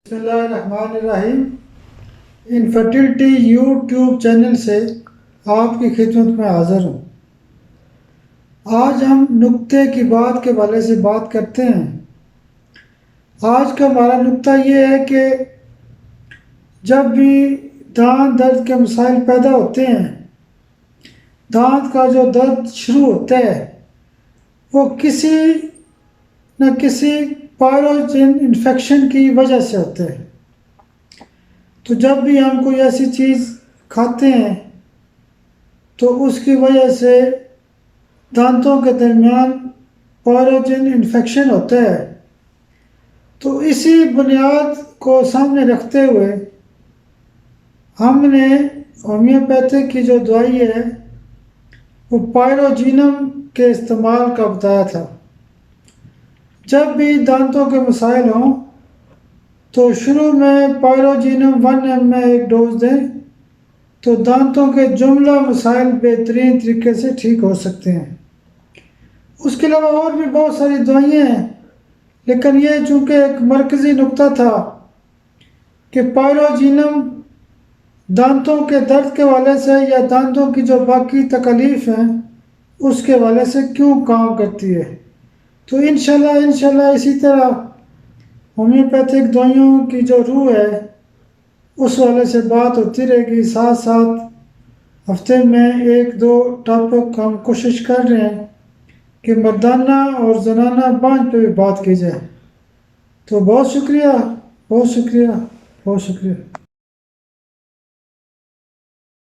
بسم اللہ الرحمن الرحیم۔ انفرٹیلٹی یوٹیوب چینل سے آپ کی خدمت میں حاضر ہوں۔ آج ہم نقطے کی بات کے حوالے سے بات کرتے ہیں۔ آج کا ہمارا نقطہ یہ ہے کہ جب بھی دانت درد کے مسائل پیدا ہوتے ہیں، دانت کا جو درد شروع ہوتا ہے وہ کسی نہ کسی پائروجن انفیکشن کی وجہ سے ہوتے ہیں۔ تو جب بھی ہم کوئی ایسی چیز کھاتے ہیں تو اس کی وجہ سے دانتوں کے درمیان پائروجن انفیکشن ہوتا ہے۔ تو اسی بنیاد کو سامنے رکھتے ہوئے ہم نے ہومیوپیتھک کی جو دوائی ہے وہ پائروجینم کے استعمال کا بتایا تھا۔ جب بھی دانتوں کے مسائل ہوں تو شروع میں پائروجینم 1 ml میں ایک ڈوز دیں تو دانتوں کے جملہ مسائل بہترین طریقے سے ٹھیک ہو سکتے ہیں۔ اس کے علاوہ اور بھی بہت ساری دوائیاں ہیں، لیکن یہ چونکہ ایک مرکزی نقطہ تھا کہ پائروجینم دانتوں کے درد کے حوالے سے یا دانتوں کی جو باقی تکالیف ہیں اس کے حوالے سے کیوں کام کرتی ہے۔ تو انشاءاللہ اسی طرح ہومیوپیتھک دوائیوں کی جو روح ہے اس حوالے سے بات ہوتی رہے گی۔ ساتھ ساتھ ہفتے میں 1-2 ٹاپک ہم کوشش کر رہے ہیں کہ مردانہ اور زنانہ بانجھ پہ بھی بات کی جائے۔ تو بہت شکریہ، بہت شکریہ، بہت شکریہ۔